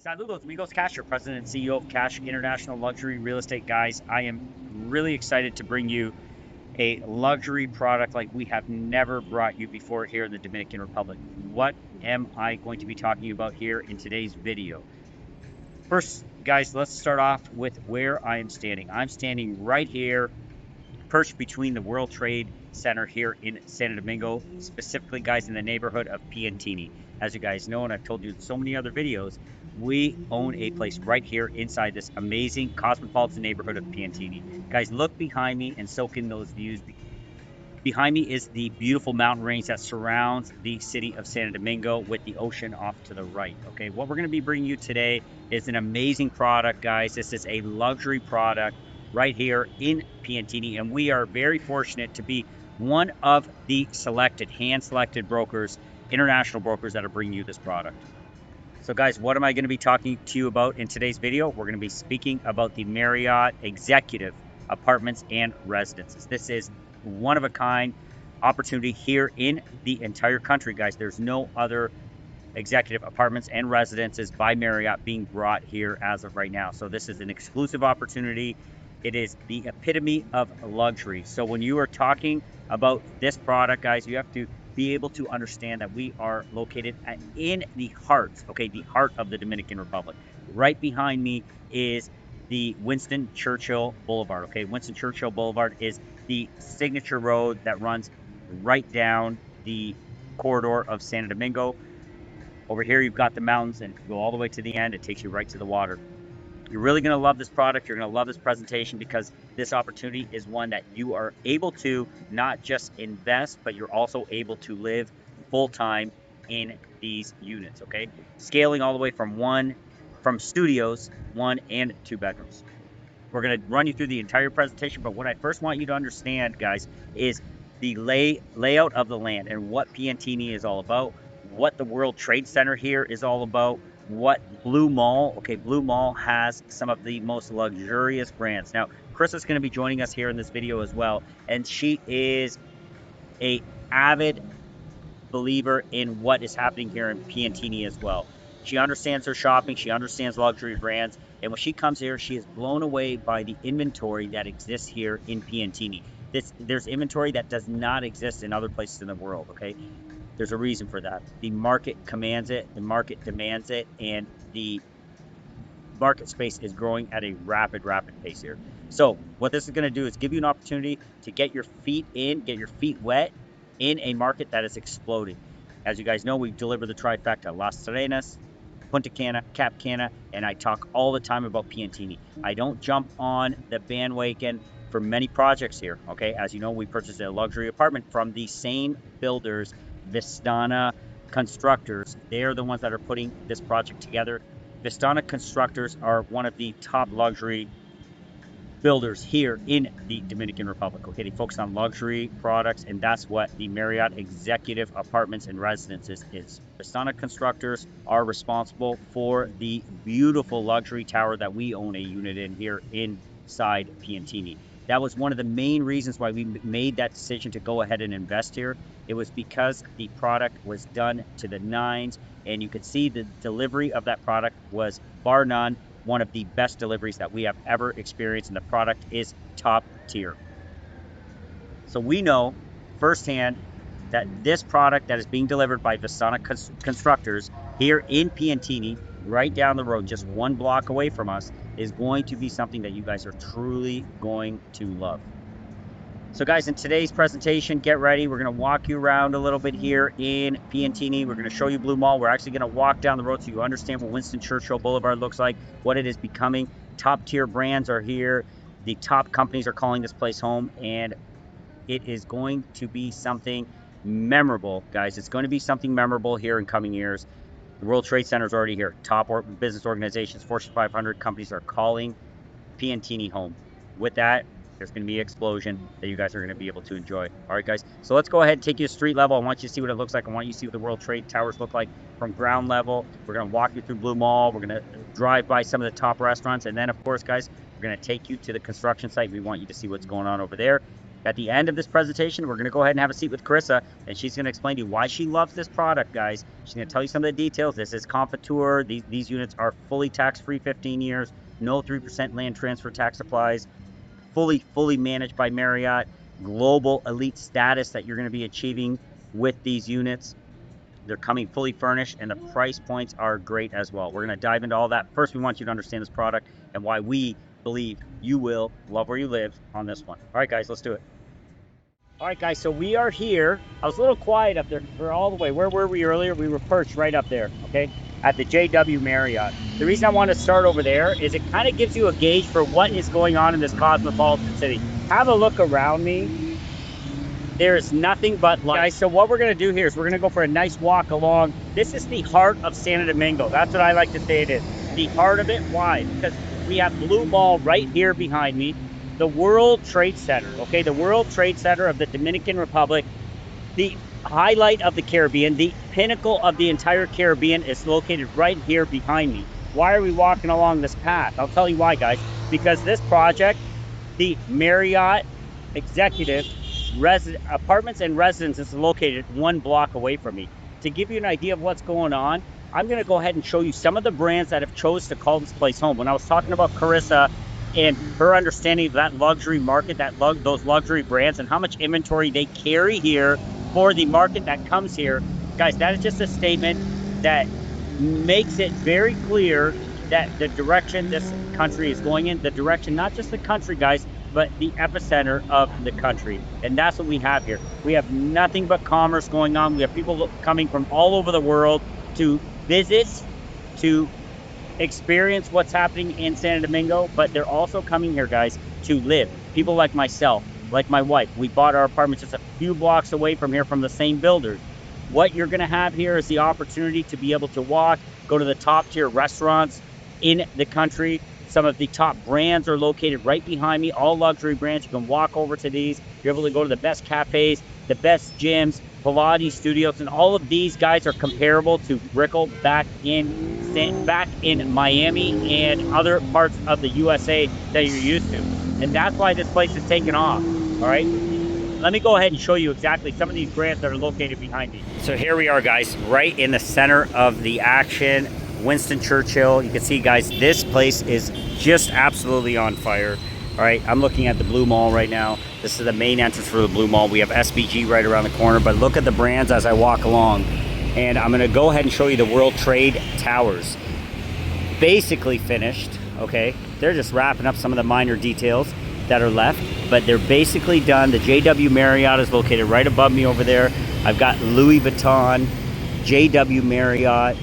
Saludos, amigos. Cash, your president and CEO of Cash International Luxury Real Estate. Guys, I am really excited to bring you a luxury product like we have never brought you before here in the Dominican Republic. What am I going to be talking about here in today's video? First, guys, let's start off with where I am standing. I'm standing right here, perched between the World Trade Center here in Santo Domingo, specifically, guys, in the neighborhood of Piantini. As you guys know, and I've told you in so many other videos, we own a place right here inside this amazing cosmopolitan neighborhood of Piantini. Guys, look behind me and soak in those views. Behind me is the beautiful mountain range that surrounds the city of Santo Domingo with the ocean off to the right. Okay, what we're going to be bringing you today is an amazing product, guys. This is a luxury product right here in Piantini, and we are very fortunate to be one of the selected, hand-selected brokers, international brokers that are bringing you this product. So guys, what am I going to be talking to you about in today's video? We're going to be speaking about the Marriott Executive Apartments and Residences. This is one of a kind opportunity here in the entire country, guys. There's no other executive apartments and residences by Marriott being brought here as of right now. So this is an exclusive opportunity. It is the epitome of luxury. So when you are talking about this product, guys, you have to be able to understand that we are located in the heart, okay, the heart of the Dominican Republic. Right behind me is the Winston Churchill Boulevard, okay? Winston Churchill Boulevard is the signature road that runs right down the corridor of Santo Domingo. Over here, you've got the mountains, and if you go all the way to the end, it takes you right to the water. You're really going to love this product. You're going to love this presentation because this opportunity is one that you are able to not just invest, but you're also able to live full-time in these units, okay? Scaling all the way from studios, 1 and 2 bedrooms. We're going to run you through the entire presentation, but what I first want you to understand, guys, is the layout of the land and what Piantini is all about, what the World Trade Center here is all about, what Blue Mall, okay, Blue Mall has some of the most luxurious brands. Now, Chris is going to be joining us here in this video as well, and she is a avid believer in what is happening here in Piantini as well. She understands her shopping, she understands luxury brands, and when she comes here, she is blown away by the inventory that exists here in Piantini. There's inventory that does not exist in other places in the world, okay? There's a reason for that. The market commands it, the market demands it, and the market space is growing at a rapid pace here. So what this is going to do is give you an opportunity to get your feet in, get your feet wet in a market that is exploding. As you guys know, we deliver the trifecta: Las Serenas, Punta Cana, Cap Cana, and I talk all the time about Piantini. I don't jump on the bandwagon for many projects here, okay? As you know, we purchased a luxury apartment from the same builders, Vistana Constructors. They are the ones that are putting this project together. Vistana Constructors are one of the top luxury builders here in the Dominican Republic. Okay, they focus on luxury products, and that's what the Marriott Executive Apartments and Residences is. Vistana Constructors are responsible for the beautiful luxury tower that we own a unit in here inside Piantini. That was one of the main reasons why we made that decision to go ahead and invest here. It was because the product was done to the nines, and you could see the delivery of that product was, bar none, one of the best deliveries that we have ever experienced, and the product is top tier. So we know firsthand that this product that is being delivered by Vistana Constructors here in Piantini, right down the road, just 1 block away from us, is going to be something that you guys are truly going to love. So guys, in today's presentation, get ready. We're going to walk you around a little bit here in Piantini. We're going to show you Blue Mall. We're actually going to walk down the road so you understand what Winston Churchill Boulevard looks like, what it is becoming. Top tier brands are here. The top companies are calling this place home, and it is going to be something memorable, guys. It's going to be something memorable here in coming years. The World Trade Center is already here. Top business organizations, Fortune 500 companies are calling Piantini home. With that, there's going to be an explosion that you guys are going to be able to enjoy. All right, guys. So let's go ahead and take you to street level. I want you to see what it looks like. I want you to see what the World Trade Towers look like from ground level. We're going to walk you through Blue Mall. We're going to drive by some of the top restaurants. And then, of course, guys, we're going to take you to the construction site. We want you to see what's going on over there. At the end of this presentation, we're going to go ahead and have a seat with Carissa, and she's going to explain to you why she loves this product, guys. She's going to tell you some of the details. This is Confiture. These units are fully tax-free 15 years, no 3% land transfer tax applies, fully managed by Marriott, global elite status that you're going to be achieving with these units. They're coming fully furnished, and the price points are great as well. We're going to dive into all that. First, we want you to understand this product and why we believe you will love where you live on this one. All right, guys, let's do it. All right, guys, so we are here. I was a little quiet up there for all the way. Where were we earlier? We were perched right up there, okay, at the JW Marriott. The reason I want to start over there is it kind of gives you a gauge for what is going on in this cosmopolitan city. Have a look around me. There's nothing but life. Guys, so what we're going to do here is we're going to go for a nice walk along. This is the heart of Santo Domingo. That's what I like to say it is. The heart of it. Why? Because we have Blue Mall right here behind me. The World Trade Center, okay? The World Trade Center of the Dominican Republic. The highlight of the Caribbean, the pinnacle of the entire Caribbean is located right here behind me. Why are we walking along this path? I'll tell you why, guys. Because this project, the Marriott Executive Apartments and Residences is located 1 block away from me. To give you an idea of what's going on, I'm going to go ahead and show you some of the brands that have chose to call this place home. When I was talking about Carissa and her understanding of that luxury market, those luxury brands and how much inventory they carry here for the market that comes here, guys, that is just a statement that makes it very clear that the direction this country is going in, the direction, not just the country, guys, but the epicenter of the country. And that's what we have here. We have nothing but commerce going on. We have people coming from all over the world to visit, to experience what's happening in Santo Domingo, but they're also coming here, guys, to live. People like myself, like my wife, we bought our apartment just a few blocks away from here from the same builders. What you're going to have here is the opportunity to be able to walk, go to the top tier restaurants in the country. Some of the top brands are located right behind me, all luxury brands. You can walk over to these. You're able to go to the best cafes, the best gyms, Pilates studios, and all of these guys are comparable to Brickell back in Miami and other parts of the USA that you're used to. And that's why this place is taking off, all right? Let me go ahead and show you exactly some of these brands that are located behind me. So here we are, guys, right in the center of the action. Winston Churchill. You can see, guys, this place is just absolutely on fire. All right, I'm looking at the Blue Mall right now. This is the main entrance for the Blue Mall. We have SBG right around the corner, but look at the brands as I walk along. And I'm gonna go ahead and show you the World Trade Towers. Basically finished, okay? They're just wrapping up some of the minor details that are left, but they're basically done. The JW Marriott is located right above me over there. I've got Louis Vuitton, JW Marriott,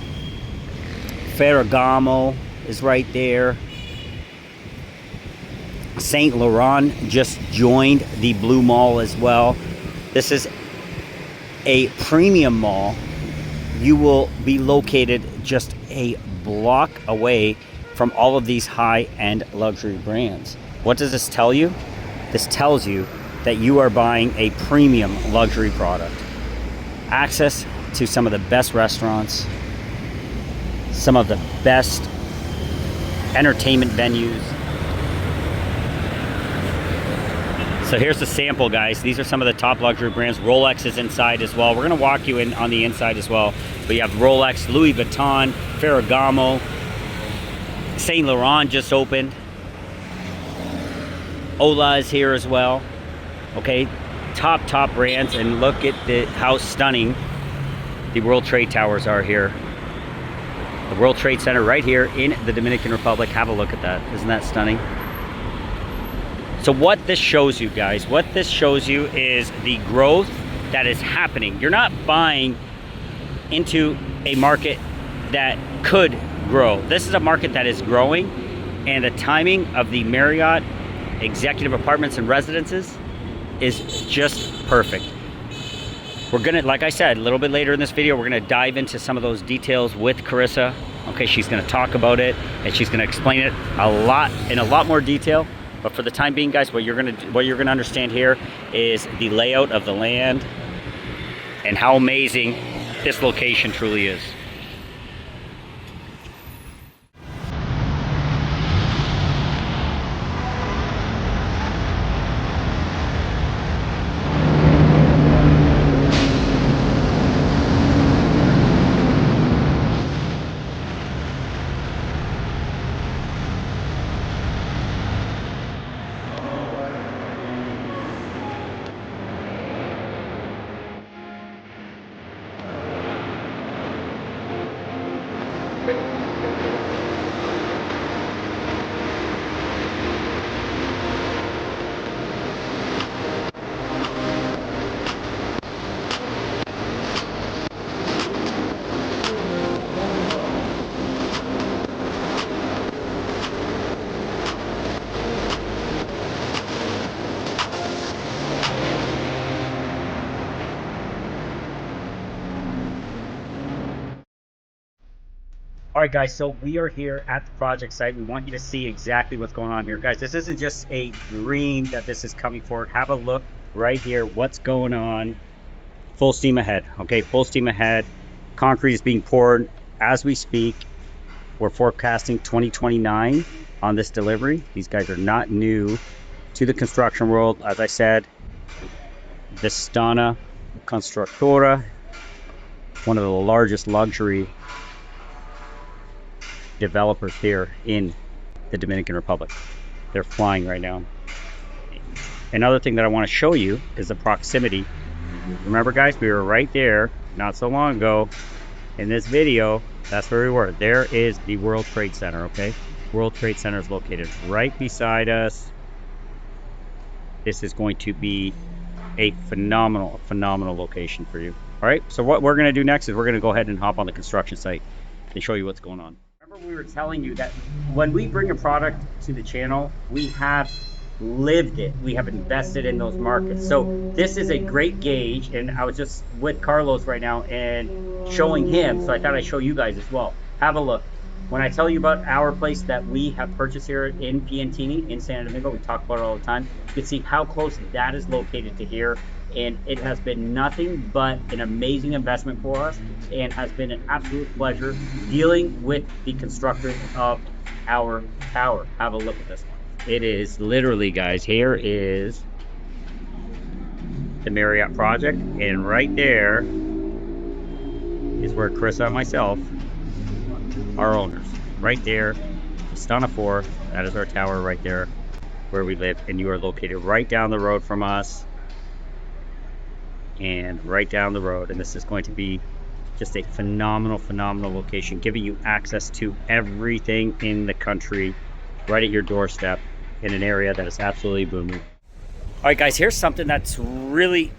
Ferragamo is right there. Saint Laurent just joined the Blue Mall as well. This is a premium mall. You will be located just a block away from all of these high-end luxury brands. What does this tell you? This tells you that you are buying a premium luxury product. Access to some of the best restaurants, some of the best entertainment venues. So here's the sample, guys. These are some of the top luxury brands. Rolex is inside as well. We're gonna walk you in on the inside as well. But you have Rolex, Louis Vuitton, Ferragamo, Saint Laurent just opened. Ola is here as well. Okay, top brands, and look at how stunning the World Trade Towers are here. The World Trade Center right here in the Dominican Republic. Have a look at that. Isn't that stunning? So what this shows you, guys, what this shows you is the growth that is happening. You're not buying into a market that could grow. This is a market that is growing, and the timing of the Marriott Executive Apartments and Residences is just perfect. We're gonna, like I said, a little bit later in this video, we're gonna dive into some of those details with Carissa. Okay, she's gonna talk about it, and she's gonna explain it in a lot more detail. But for the time being, guys, what you're gonna understand here is the layout of the land and how amazing this location truly is. All right, guys, so we are here at the project site. We want you to see exactly what's going on here. Guys, this isn't just a dream that this is coming forward. Have a look right here. What's going on? Full steam ahead, okay? Full steam ahead. Concrete is being poured as we speak. We're forecasting 2029 on this delivery. These guys are not new to the construction world. As I said, Vistana Constructora, one of the largest luxury developers here in the Dominican Republic. They're flying right now. Another thing that I want to show you is the proximity. Remember, guys, we were right there not so long ago in this video. That's where we were. There is the World Trade Center, okay? World Trade Center is located right beside us. This is going to be a phenomenal location for you. All right, so what we're going to do next is we're going to go ahead and hop on the construction site and show you what's going on. Remember, we were telling you that when we bring a product to the channel, we have lived it. We have invested in those markets. So this is a great gauge, and I was just with Carlos right now and showing him, so I thought I'd show you guys as well. Have a look. When I tell you about our place that we have purchased here in Piantini in Santo Domingo, we talk about it all the time. You can see how close that is located to here, and it has been nothing but an amazing investment for us, and has been an absolute pleasure dealing with the constructors of our tower. Have a look at this one. It is literally, guys, here is the Marriott project, and right there is where Chris and myself, our owners, right there, Vistana 4, that is our tower right there where we live, and you are located right down the road from us, and right down the road, and this is going to be just a phenomenal location, giving you access to everything in the country right at your doorstep in an area that is absolutely booming. All right, guys, here's something that's really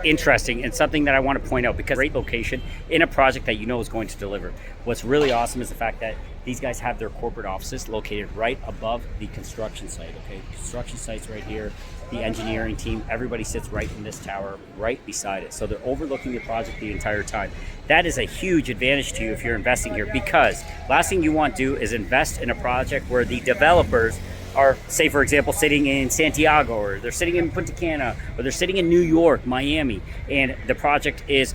interesting and something that I want to point out, because great location in a project that you know is going to deliver. What's really awesome is the fact that these guys have their corporate offices located right above the construction site, okay? The construction site's right here. The engineering team, everybody sits right in this tower, right beside it. So they're overlooking the project the entire time. That is a huge advantage to you if you're investing here, because last thing you want to do is invest in a project where the developers are, say for example, sitting in Santiago, or they're sitting in Punta Cana, or they're sitting in New York, Miami, and the project is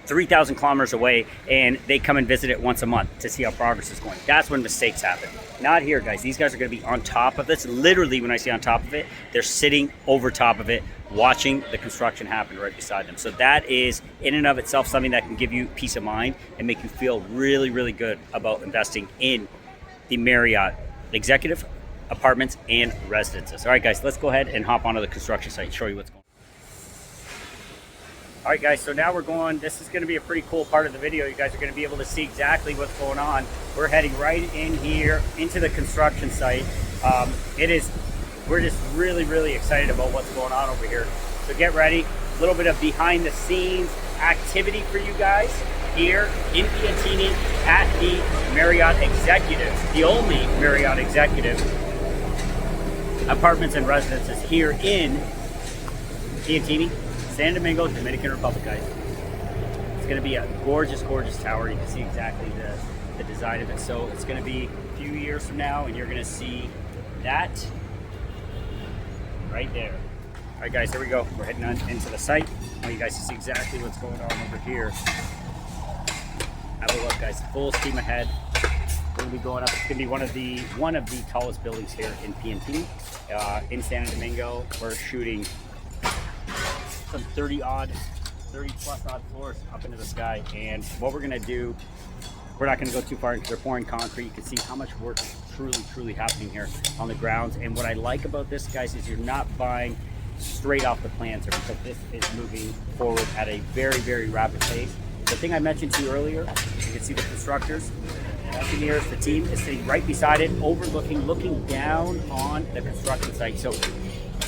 3,000 kilometers away, and they come and visit it once a month to see how progress is going. That's when mistakes happen. Not here, guys. These guys are going to be on top of this. Literally, when I say on top of it, they're sitting over top of it, watching the construction happen right beside them. So that is, in and of itself, something that can give you peace of mind and make you feel really good about investing in the Marriott Executive Apartments and Residences. All right, guys, let's go ahead and hop onto the construction site and show you what's going on. All right, guys, so now we're going, this is going to be a pretty cool part of the video. You guys are going to be able to see exactly what's going on. We're heading right in here into the construction site. We're just really excited about what's going on over here. So get ready. A little bit of behind the scenes activity for you guys here in Piantini at the Marriott Executive, the only Marriott Executive Apartments and Residences here in Piantini, Santo Domingo, Dominican Republic, guys. It's going to be a gorgeous tower. You can see exactly the design of it. So it's going to be a few years from now, and you're going to see that right there. All right, guys, here we go. We're heading on into the site. I want you guys to see exactly what's going on over here. Have a look, guys. Full steam ahead. We're going to be going up. It's going to be one of the tallest buildings here in Piantini, in Santo Domingo. We're shooting some 30 plus odd floors up into the sky. And what we're going to do, we're not going to go too far because they're pouring concrete. You can see how much work is truly happening here on the grounds. And what I like about this, guys, is you're not buying straight off the plans here, because this is moving forward at a very rapid pace. The thing I mentioned to you earlier, you can see the constructors, engineers, the team is sitting right beside it, looking down on the construction site. So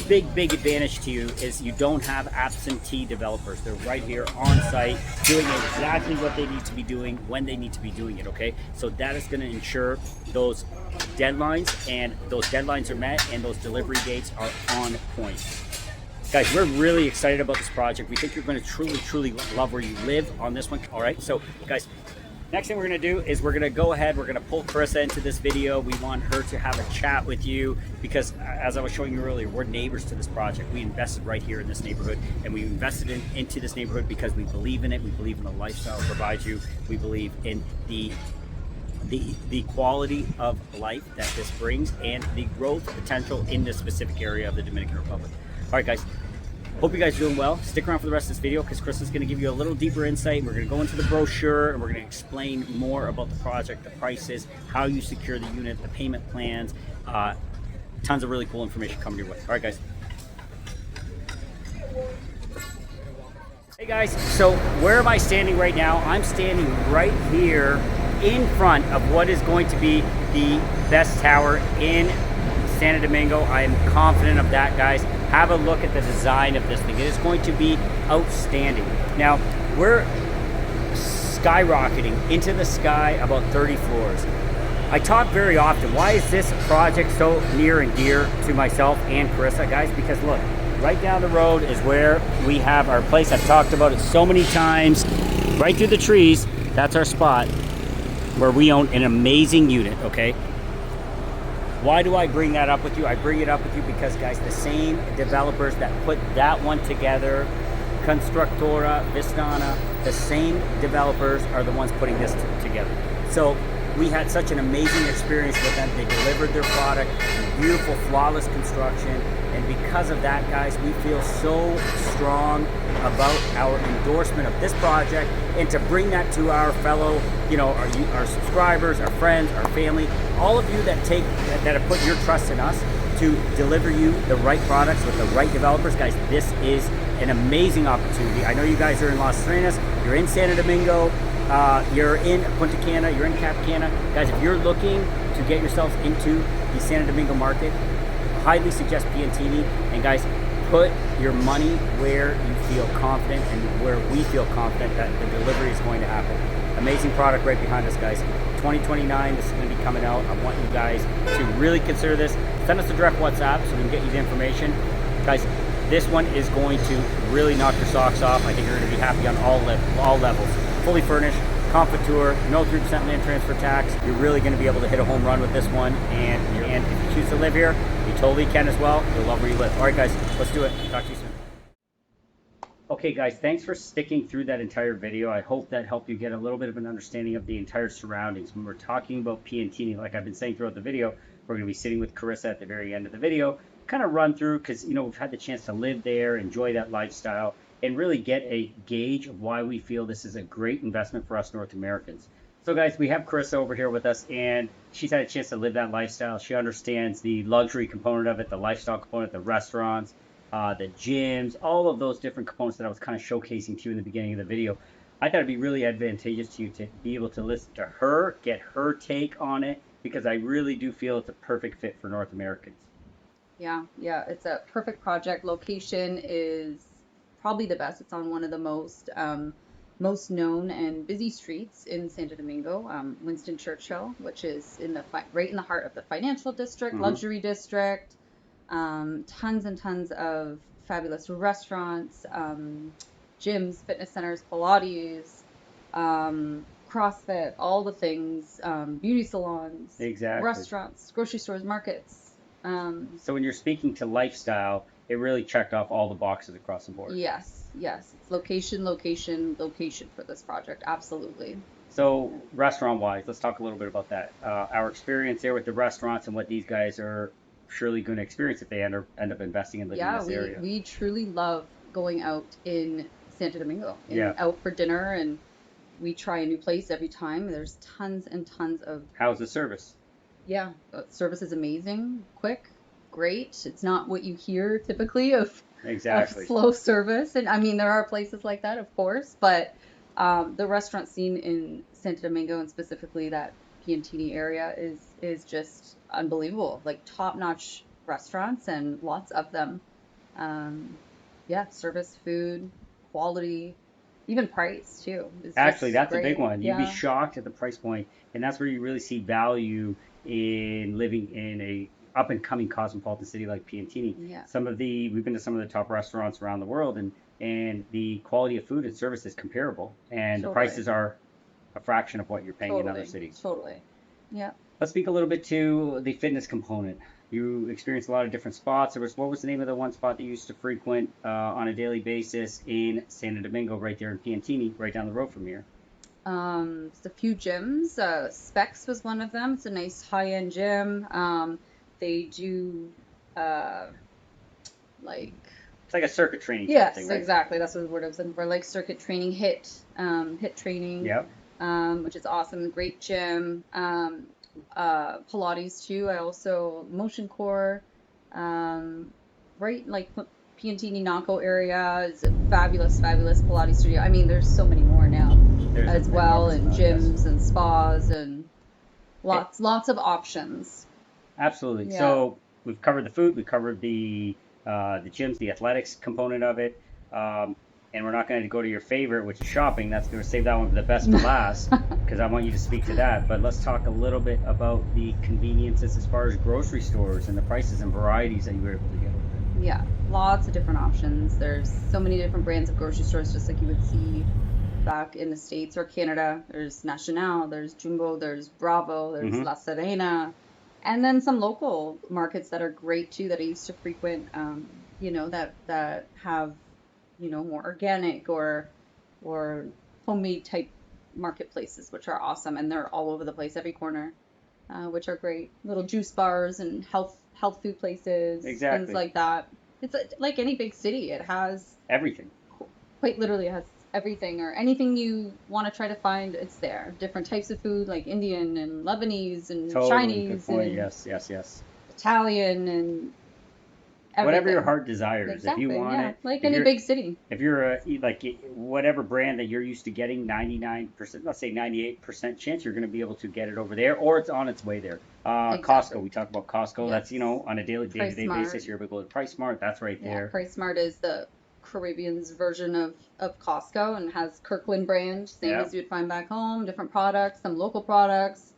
big advantage to you is you don't have absentee developers. They're right here on site doing exactly what they need to be doing when they need to be doing it, okay? So that is going to ensure those deadlines, and those deadlines are met, and those delivery dates are on point. Guys, we're really excited about this project. We think you're going to truly love where you live on this one. All right, so guys, next thing we're going to do is we're going to go ahead, we're going to pull Carissa into this video. We want her to have a chat with you because, as I was showing you earlier, we're neighbors to this project. We invested right here in this neighborhood, and we invested into this neighborhood because we believe in it. We believe in the lifestyle it provides you. We believe in the quality of life that this brings and the growth potential in this specific area of the Dominican Republic. All right, guys. Hope you guys are doing well. Stick around for the rest of this video because Chris is going to give you a little deeper insight. We're going to go into the brochure and we're going to explain more about the project, the prices, how you secure the unit, the payment plans, tons of really cool information coming your way. All right, guys. Hey guys, so where am I standing right now? I'm standing right here in front of what is going to be the best tower in Santo Domingo. I am confident of that, guys. Have a look at the design of this thing. It is going to be outstanding. Now, we're skyrocketing into the sky about 30 floors. I talk very often, why is this project so near and dear to myself and Carissa, guys? Because look, right down the road is where we have our place. I've talked about it so many times. Right through the trees, that's our spot where we own an amazing unit, okay? Why do I bring that up with you? I bring it up with you because, guys, the same developers that put that one together, Constructora, Vistana, the same developers are the ones putting this together. So we had such an amazing experience with them. They delivered their product, beautiful, flawless construction. And because of that, guys, we feel so strong about our endorsement of this project, and to bring that to our fellow, our subscribers, our friends, our family, all of you that have put your trust in us to deliver you the right products with the right developers. Guys, this is an amazing opportunity. I know you guys are in Las Arenas, you're in Santo Domingo, you're in Punta Cana, you're in Cap Cana. Guys, if you're looking to get yourselves into the Santo Domingo market, highly suggest Piantini. And guys, put your money where you feel confident and where we feel confident that the delivery is going to happen. Amazing product right behind us, guys. 2029, this is going to be coming out. I want you guys to really consider this. Send us a direct WhatsApp so we can get you the information. Guys, this one is going to really knock your socks off. I think you're going to be happy on all levels. Fully furnished, Comfortour, no 3% land transfer tax. You're really going to be able to hit a home run with this one. And if you choose to live here, you totally can as well. You'll love where you live. All right, guys, let's do it. Talk to you soon. Okay, guys, thanks for sticking through that entire video. I hope that helped you get a little bit of an understanding of the entire surroundings. When we're talking about Piantini, like I've been saying throughout the video, we're going to be sitting with Carissa at the very end of the video, kind of run through, because we've had the chance to live there, enjoy that lifestyle, and really get a gauge of why we feel this is a great investment for us North Americans. So guys, we have Carissa over here with us, and she's had a chance to live that lifestyle. She understands the luxury component of it, the lifestyle component, the restaurants, the gyms, all of those different components that I was kind of showcasing to you in the beginning of the video. I thought it'd be really advantageous to you to be able to listen to her, get her take on it, because I really do feel it's a perfect fit for North Americans. Yeah, it's a perfect project. Location is probably the best. It's on one of the most known and busy streets in Santo Domingo, Winston Churchill, which is right in the heart of the financial district, luxury district. Tons and tons of fabulous restaurants, gyms, fitness centers, Pilates, CrossFit, all the things, beauty salons, Exactly. restaurants, grocery stores, markets. So when you're speaking to lifestyle, it really checked off all the boxes across the board. Yes. It's location for this project. Absolutely. So restaurant-wise, let's talk a little bit about that. Our experience there with the restaurants and what these guys are surely going to experience if they end up investing in living in this area. We truly love going out in Santo Domingo and Yeah. out for dinner, and we try a new place every time. There's tons and tons of... How's the service? Yeah, service is amazing, quick, great. It's not what you hear typically of slow service. And I mean, there are places like that, of course, but the restaurant scene in Santo Domingo, and specifically that Piantini area is just unbelievable. Like top-notch restaurants and lots of them. Um, yeah, service, food, quality, even price too is Actually, just that's a big great. one. You'd be Yeah, shocked at the price point, and that's where you really see value in living in a up and coming cosmopolitan city like Piantini. yeah, We've been to some of the top restaurants around the world, and the quality of food and service is comparable, and the totally, prices are a fraction of what you're paying in other totally, cities. totally. Yeah. Let's speak a little bit to the fitness component. You experienced a lot of different spots. What was the name of the one spot that you used to frequent on a daily basis in Santo Domingo, right there in Piantini, right down the road from here? There's a few gyms. Specs was one of them. It's a nice high-end gym. They do uh like It's like a circuit training type thing, yes, right? exactly. That's what the word I was looking for. Like circuit training, hit training, Yep. which is awesome. Great gym. Pilates too. I also motion core. Um, right like Piantini Naco area is a fabulous, fabulous Pilates studio. I mean, there's so many more now There's as an well, enormous and amount, yes. gyms and spas and It, lots of options. absolutely. Yeah. So we've covered the food, we covered the gyms, the athletics component of it, um, and we're not going to go to your favorite, which is shopping. That's going to save that one for the best for last, because I want you to speak to that. But let's talk a little bit about the conveniences as far as grocery stores and the prices and varieties that you were able to get over there. Yeah, lots of different options. There's so many different brands of grocery stores, just like you would see back in the States or Canada. There's National, there's Jumbo, there's Bravo, there's Mm-hmm. La Serena, and then some local markets that are great too that I used to frequent. That have more organic or homemade type marketplaces, which are awesome, and they're all over the place, every corner, which are great. Little juice bars and health food places, things Exactly. like that. It's like any big city. It has Everything. quite literally has everything or anything you want to try to find. It's there. Different types of food like Indian and Lebanese and Totally. Good Chinese point. and Yes, yes, yes. Italian and Whatever your everything. heart desires. If you Exactly. want Yeah, it, like any big city. if you're like whatever brand that you're used to getting, 99%, let's say 98% chance you're going to be able to get it over there, or it's on its way there. Costco, Exactly. we talk about Costco. That's Yes. on a daily Price day-to-day Smart. basis. You're able to go to Price Smart. That's right Yeah, there. Price Smart is the Caribbean's version of Costco and has Kirkland brand, same Yeah, as you'd find back home, different products, some local products,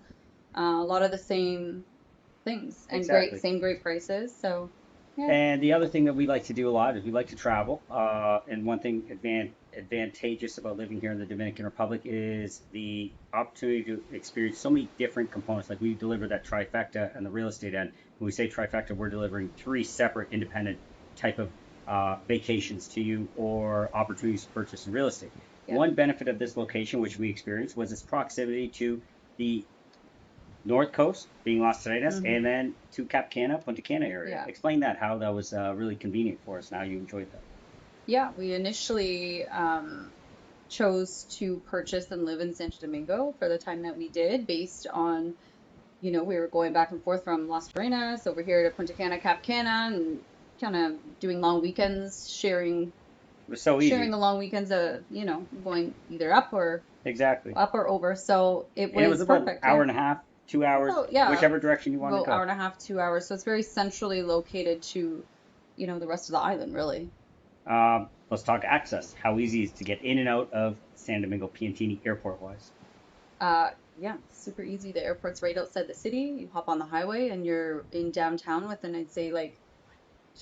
a lot of the same things and exactly. same great prices. So, yeah. And the other thing that we like to do a lot is we like to travel. And one thing advantageous about living here in the Dominican Republic is the opportunity to experience so many different components. Like we deliver that trifecta and the real estate end. When we say trifecta, we're delivering three separate independent type of vacations to you or opportunities to purchase in real estate. Yeah. One benefit of this location, which we experienced, was its proximity to the North Coast, being Las Arenas, Hmm. and then to Cap Cana, Punta Cana area. Yeah. Explain that, how that was really convenient for us. Now you enjoyed that. Yeah, we initially chose to purchase and live in Santo Domingo for the time that we did, based on, we were going back and forth from Las Vegas over here to Punta Cana, Cap Cana, and kind of doing long weekends, It was so sharing easy. the long weekends, going either Exactly. up or over. So it And it was was about an perfect. hour Yeah. and a half, 2 hours, So yeah, whichever direction you wanted to go hour go. and a half, 2 hours. So it's very centrally located to, the rest of the island, really. Let's talk access. How easy is it to get in and out of San Domingo Piantini airport wise? Yeah, super easy. The airport's right outside the city. You hop on the highway and you're in downtown within, I'd say, like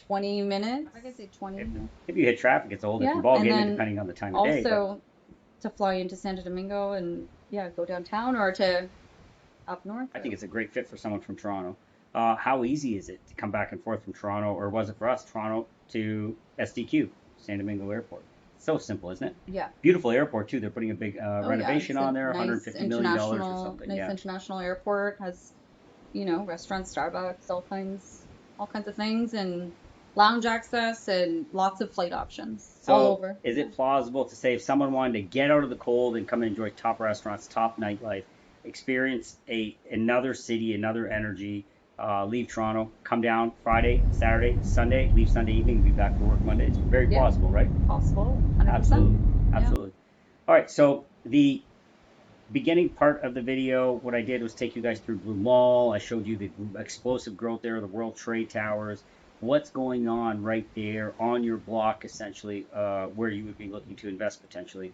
20 minutes. I could say 20. If, Yeah. if you hit traffic, it's a whole different Yeah, ball and game, then depending on the time of day. But also to fly into Santo Domingo and yeah, go downtown or to up north I think or it's a great fit for someone from Toronto. How easy is it to come back and forth from Toronto, or was it for us, Toronto to SDQ, San Domingo Airport? So simple, isn't it? yeah. Beautiful airport too. They're putting a big Oh yeah, renovation it's a on there, 150 million dollars or something. nice Yeah, international airport. Has, restaurants, Starbucks, all kinds of things, and lounge access and lots of flight options all so over. is Yeah. it plausible to say if someone wanted to get out of the cold and come and enjoy top restaurants, top nightlife, experience another city, another energy, leave Toronto, come down Friday, Saturday, Sunday, leave Sunday evening, and be back for work Monday? It's very Yeah, plausible, right? possible, 100%. Absolutely, Yeah. absolutely. All right, so the beginning part of the video, what I did was take you guys through Blue Mall. I showed you the explosive growth there, the World Trade Towers, what's going on right there on your block, essentially, where you would be looking to invest potentially.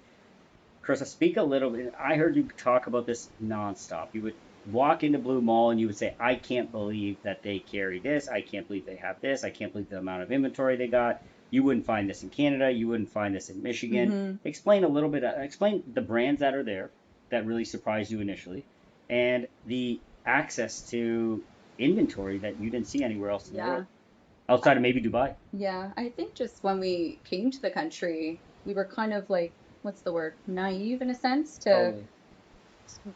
Chris, speak a little bit. I heard you talk about this nonstop. You would walk into Blue Mall and you would say, I can't believe that they carry this. I can't believe they have this. I can't believe the amount of inventory they got. You wouldn't find this in Canada. You wouldn't find this in Michigan. Mm-hmm. Explain a little bit, explain the brands that are there that really surprised you initially and the access to inventory that you didn't see anywhere else in the Yeah. world, outside of maybe Dubai. Yeah, I think just when we came to the country, we were kind of like, what's the word? Naive in a sense to, Totally.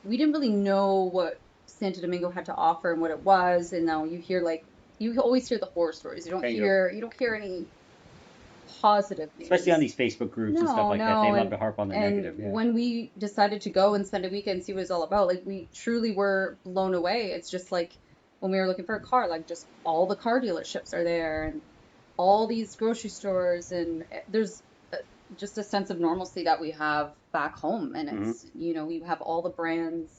we didn't really know what Santo Domingo had to offer and what it was. And now you hear like, you always hear the horror stories. Bingo. You don't hear any positive Especially on news. these Facebook groups and stuff No, like that. They no, love to harp on the and negative. Yeah. when we decided to go and spend a weekend and see what it's all about, like we truly were blown away. It's just like when we were looking for a car, like just all the car dealerships are there and all these grocery stores and there's just a sense of normalcy that we have back home and Hmm. it's, we have all the brands,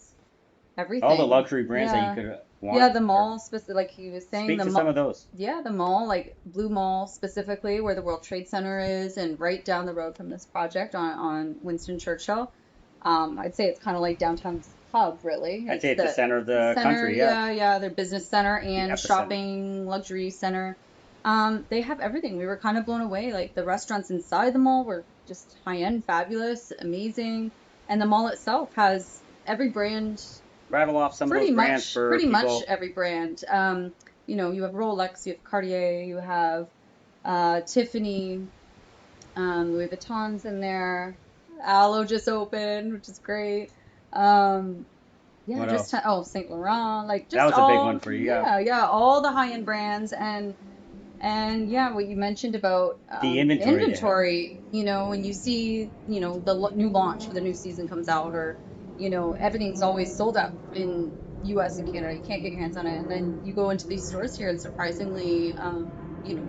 All the everything. luxury brands that you Yeah. could Yeah, want. the Or mall specific, like he was saying, speak to some of those. the mall, like Blue Mall specifically, where the World Trade Center is, and right down the road from this project on Winston Churchill. I'd say it's kind of like downtown's hub, really. I'd say It's it's the the center of the center, country. Yeah, yeah, yeah, their business center the and epicenter. shopping luxury center. They have everything. We were kind of blown away. Like the restaurants inside the mall were just high end, fabulous, amazing, and the mall itself has every brand, Rattle off some of those brands for pretty much people. every brand. You have Rolex, you have Cartier, you have Tiffany, Louis Vuitton's in there. Aloe just opened, which is great. Um, yeah, What just else? Saint Laurent, like That just was a big all, one for you. Yeah, yeah, yeah, all the high end brands and yeah, what you mentioned about the inventory they have. inventory, when you see, the new launch for the new season comes out, or, everything's always sold out in US and Canada. You can't get your hands on it. And then you go into these stores here and surprisingly,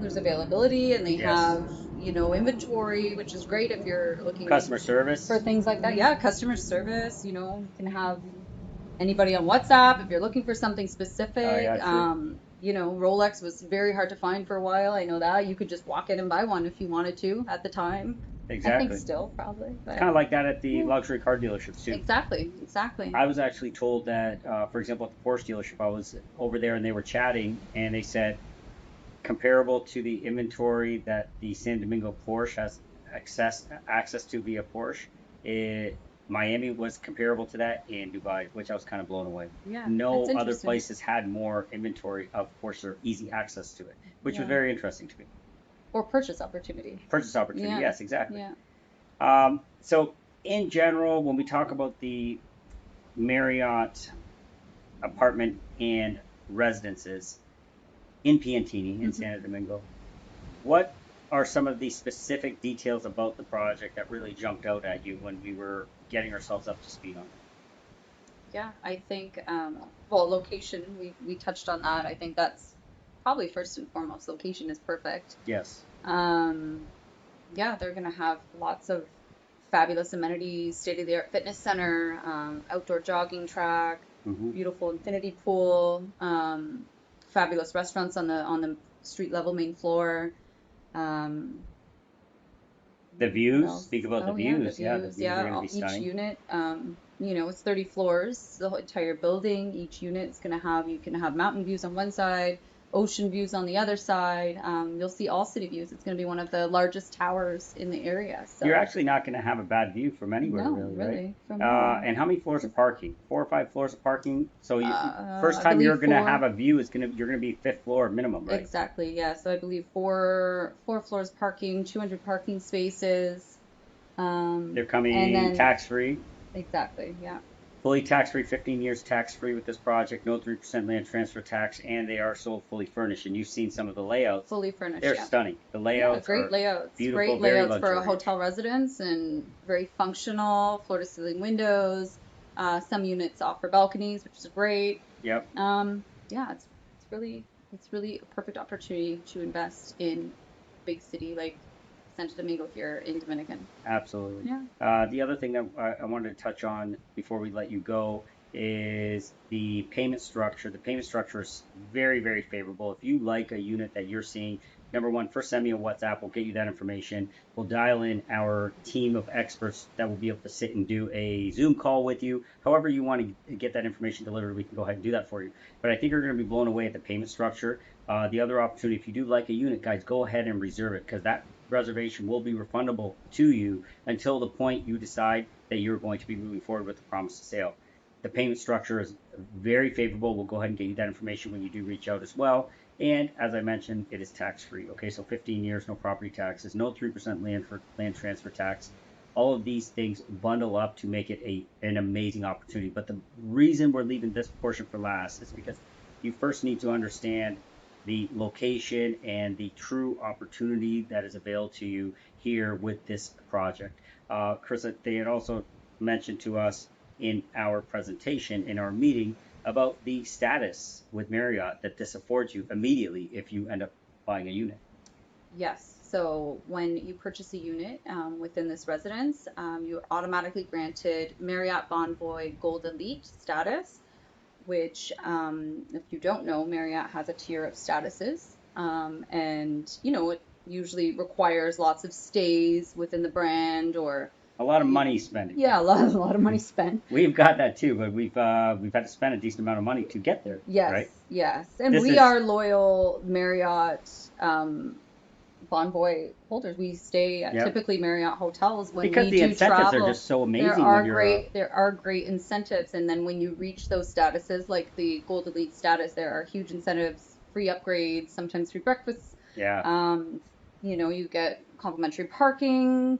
there's availability and they Yes. have, inventory, which is great if you're looking Customer for service. things like that. Yeah, customer service, you can have anybody on WhatsApp if you're looking for something Oh specific. yeah, true. Rolex was very hard to find for a while. I know that. You could just walk in and buy one if you wanted to at the time. I think Exactly. still probably, It's but kind of like that at the yeah, luxury car dealerships too. exactly, exactly. I was actually told that, for example, at the Porsche dealership, I was over there and they were chatting, and they said comparable to the inventory that the San Domingo Porsche has access to via Porsche. Miami was comparable to that, in Dubai, which I was kind of blown away. Yeah, No that's other interesting. places had more inventory of Porsche or easy access to it, which was Yeah, very interesting to me. or purchase opportunity. Purchase opportunity, Yeah, yes, exactly. yeah. So in general, when we talk about the Marriott apartment and residences in Piantini in Santo Domingo, what are some of the specific details about the project that really jumped out at you when we were getting ourselves up to speed on it? Yeah, I think, well, location, we touched on that. I think that's probably first and foremost. Location is perfect. Yes. Um, yeah, they're gonna have lots of fabulous amenities, state-of-the-art fitness center, outdoor jogging track, Hmm. beautiful infinity pool, fabulous restaurants on the street level main floor. Um, The what views, else? speak about the Oh yeah, the views. Yeah, the views. views are Yeah, going to be each stunning. unit, it's 30 floors, the whole entire building. Each unit's gonna have you can have mountain views on one side, ocean views on the other side. You'll see all city views. It's gonna be one of the largest towers in the area. You're So actually not going to have a bad view from anywhere, no, really, right? really, from no. And how many floors of parking? 4 or 5 floors of parking. So first I time you're believe going to have four. a view is you're going to be fifth floor minimum, right? Exactly, yeah. So I believe four floors parking, 200 parking spaces. They're And coming then tax free. exactly, yeah. Fully tax free, 15 years tax free with this project, no 3% land transfer tax, and they are sold fully furnished. And you've seen some of the layouts. Fully furnished, They're yeah. stunning. The Yeah, layouts great are layouts. beautiful, Great very layouts for a luxurious. hotel residence and very functional, floor to ceiling windows. Some units offer balconies, which is great. Yep. Yeah, it's really a perfect opportunity to invest in a big city like Santo Domingo here in Dominican. Absolutely. Yeah. The other thing that I wanted to touch on before we let you go is the payment structure. The payment structure is very, very favorable. If you like a unit that you're seeing, number one, first send me a WhatsApp. We'll get you that information. We'll dial in our team of experts that will be able to sit and do a Zoom call with you. However you want to get that information delivered, we can go ahead and do that for you. But I think you're going to be blown away at the payment structure. The other opportunity, if you do like a unit, guys, go ahead and reserve it because that reservation will be refundable to you until the point you decide that you're going to be moving forward with the promise of sale. The payment structure is very favorable. We'll go ahead and get you that information when you do reach out as well. And as I mentioned, it is tax free. Okay, so 15 years, no property taxes, no 3% land transfer tax. All of these things bundle up to make it an amazing opportunity. But the reason we're leaving this portion for last is because you first need to understand the location and the true opportunity that is available to you here with this project. Chris, they had also mentioned to us in our presentation, in our meeting, about the status with Marriott that this affords you immediately if you end up buying a unit. Yes. So when you purchase a unit within this residence, you're automatically granted Marriott Bonvoy Gold Elite status, which, if you don't know, Marriott has a tier of statuses. And, it usually requires lots of stays within the brand or, A lot of money spending. yeah, a lot of money spent. We've got that too, but we've had to spend a decent amount of money to get there, Yes, right? yes. And This we is are loyal Marriott Bonvoy holders. We stay at Yep. typically Marriott hotels when Because we the do incentives are travel. just so There amazing when are you're great incentives, and then when you reach those statuses, like the Gold Elite status, there are huge incentives, free upgrades, sometimes free breakfasts. yeah, You get complimentary parking,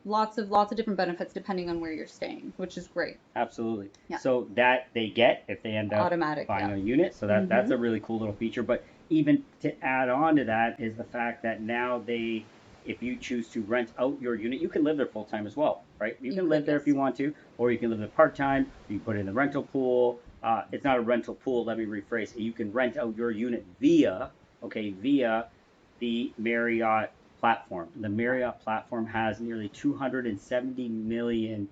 lots of different benefits depending on where you're staying, which is great. absolutely. Yeah, So that they get if they end up automatic. buying Yeah. a unit. So that's Mm-hmm. a really cool little feature. But even to add on to that is the fact that now if you choose to rent out your unit, you can live there full time as well, right? You You can could, live there if you yes. want to, or you can live there part time. You can put it in the rental pool. It's not a rental pool. Let me rephrase. You can rent out your unit via the Marriott platform. The Marriott platform has nearly 270 million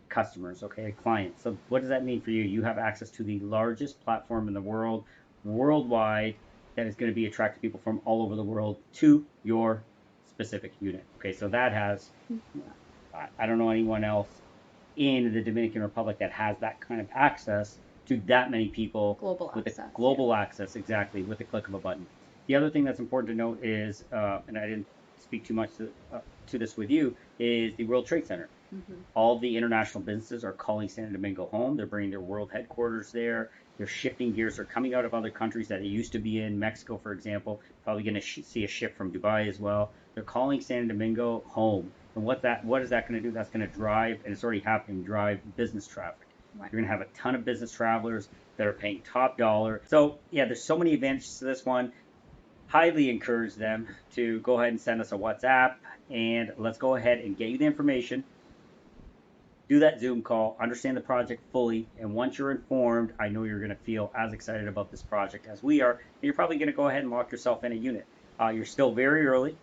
customers, okay, clients. So what does that mean for you? You have access to the largest platform in the world, worldwide, that is going to be attracting people from all over the world to your specific unit. Okay, so that has, I don't know anyone else in the Dominican Republic that has that kind of access to that many people Global with a access. Yeah. global access, exactly, with the click of a button. The other thing that's important to note is, and I didn't speak too much to this with you, is the World Trade Center. Mm-hmm. All the international businesses are calling Santo Domingo home. They're bringing their world headquarters there. They're shifting gears. They're coming out of other countries that they used to be in. Mexico, for example, probably going to see a shift from Dubai as well. They're calling Santo Domingo home. And what is that going to do? That's going to drive, and it's already happening, drive business traffic. Right. You're going to have a ton of business travelers that are paying top dollar. So yeah, there's so many advantages to this one. Highly encourage them to go ahead and send us a WhatsApp, and let's go ahead and get you the information, do that Zoom call, understand the project fully, and once you're informed, I know you're going to feel as excited about this project as we are, and you're probably going to go ahead and lock yourself in a unit. You're still very early.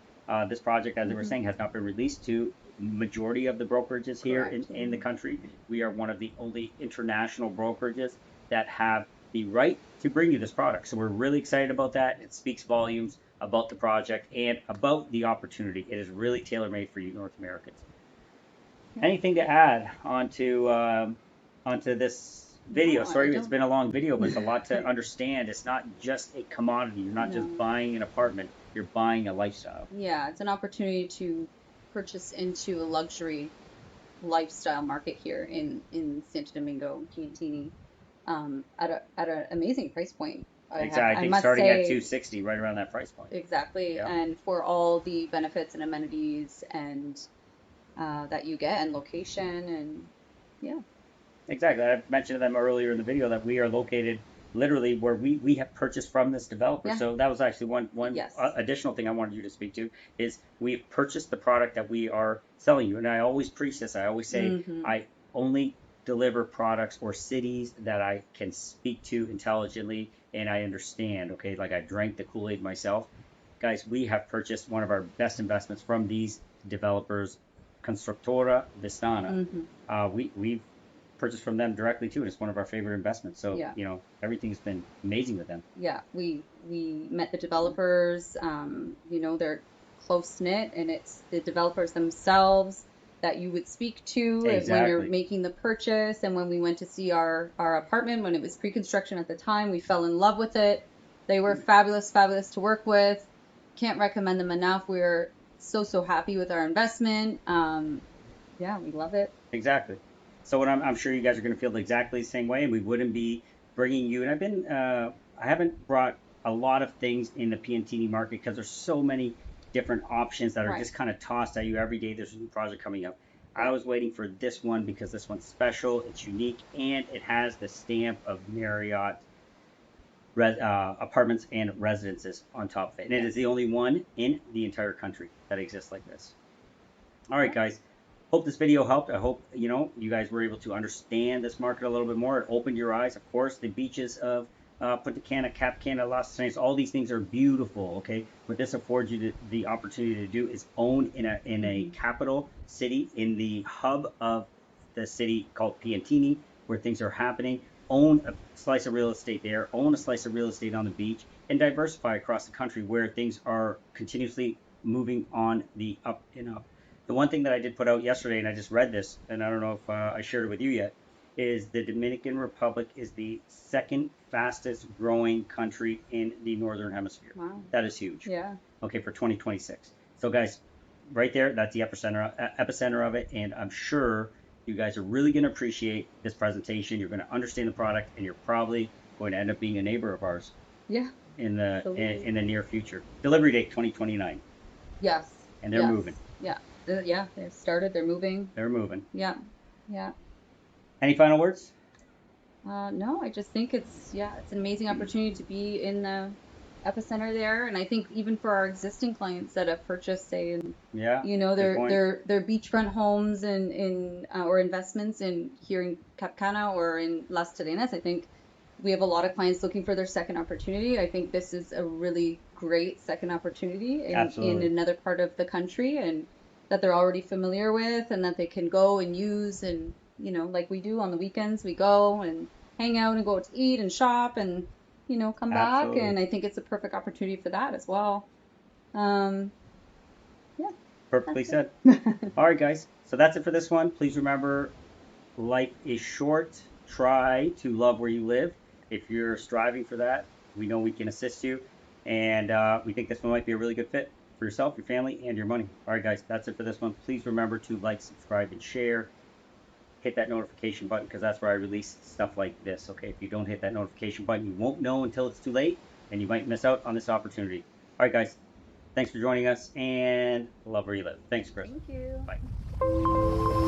This project, as they were Mm-hmm. saying, has not been released to majority of the brokerages here Correct. in the country. We are one of the only international brokerages that have the right to bring you this product. So we're really excited about that. It speaks volumes about the project and about the opportunity. It is really tailor-made for you North Americans. Yeah. Anything to add onto this video? No, I Sorry, it's don't. been a long video, but it's a lot to understand. It's not just a commodity. You're not just No. buying an apartment. You're buying a lifestyle. Yeah, it's an opportunity to purchase into a luxury lifestyle market here in Santo Domingo, Piantini, at an amazing price point. Exactly. I I think must starting at say 260, right around that price point. exactly, Yeah. and for all the benefits and amenities and that you get and location and yeah. Exactly. I mentioned to them earlier in the video that we are located literally where we have purchased from this developer. Yeah. So that was actually one Yes. additional thing I wanted you to speak to is we've purchased the product that we are selling you. And I always preach this. I always say Mm-hmm. I only deliver products or cities that I can speak to intelligently and I understand. Okay, like I drank the Kool-Aid myself. Guys, we have purchased one of our best investments from these developers, Constructora Vistana. Hmm. We've purchased from them directly too. And it's one of our favorite investments. So, Yeah. everything's been amazing with them. Yeah, we met the developers. They're close knit, and it's the developers themselves that you would speak to when you're Exactly. making the purchase. And when we went to see our apartment when it was pre-construction at the time, we fell in love with it. They were fabulous, fabulous to work with. Can't recommend them enough. We're so happy with our investment. Yeah, we love it. Exactly. So what I'm sure you guys are going to feel exactly the same way, and we wouldn't be bringing you. And I haven't brought a lot of things in the Piantini market because there's so many different options that are Right. just kind of tossed at you every day. There's a new project coming up. I Yeah. was waiting for this one because this one's special, it's unique, and it has the stamp of Marriott apartments and residences on top of it. And it is Yes. the only one in the entire country that exists like this. All right, Yeah. guys. Hope this video helped. I hope you guys were able to understand this market a little bit more. It opened your eyes. Of course, the beaches of Punta Cana, Cap Cana, Las Cañas, all these things are beautiful. Okay, what this affords you the opportunity to do is own in a Hmm. capital city, in the hub of the city called Piantini, where things are happening. Own a slice of real estate there. Own a slice of real estate on the beach, and diversify across the country where things are continuously moving on the up and up. The one thing that I did put out yesterday, and I just read this, and I don't know if I shared it with you yet, is the Dominican Republic is the second fastest growing country in the Northern Hemisphere. Wow. That is huge. Yeah. Okay, for 2026. So, guys, right there, that's the epicenter of it, and I'm sure you guys are really going to appreciate this presentation. You're going to understand the product, and you're probably going to end up being a neighbor of ours Yeah. in the Absolutely. in the near future. Delivery date 2029, Yes. and they're Yes. moving. Yeah. Yeah. They've started. They're moving. They're moving. Yeah. Yeah. Any final words? No, I just think it's an amazing opportunity to be in the epicenter there, and I think even for our existing clients that have purchased, say, Yeah, good their point. beachfront homes and in or investments in here in Cap Cana or in Las Terrenas. I think we have a lot of clients looking for their second opportunity. I think this is a really great second opportunity in Absolutely. another part of the country, and that they're already familiar with, and that they can go and use, and like we do on the weekends, we go and hang out and go to eat and shop and come back. Absolutely. And I think it's a perfect opportunity for that as well. Um, yeah, Perfectly that's said. it. All right, guys. So that's it for this one. Please remember, life is short. Try to love where you live. If you're striving for that, we know we can assist you. And we think this one might be a really good fit for yourself, your family, and your money. All right, guys. That's it for this one. Please remember to like, subscribe, and share. Hit that notification button because that's where I release stuff like this. Okay. If you don't hit that notification button, you won't know until it's too late and you might miss out on this opportunity. All right, guys. Thanks for joining us and love where you live. Thanks, Chris. Thank you. Bye.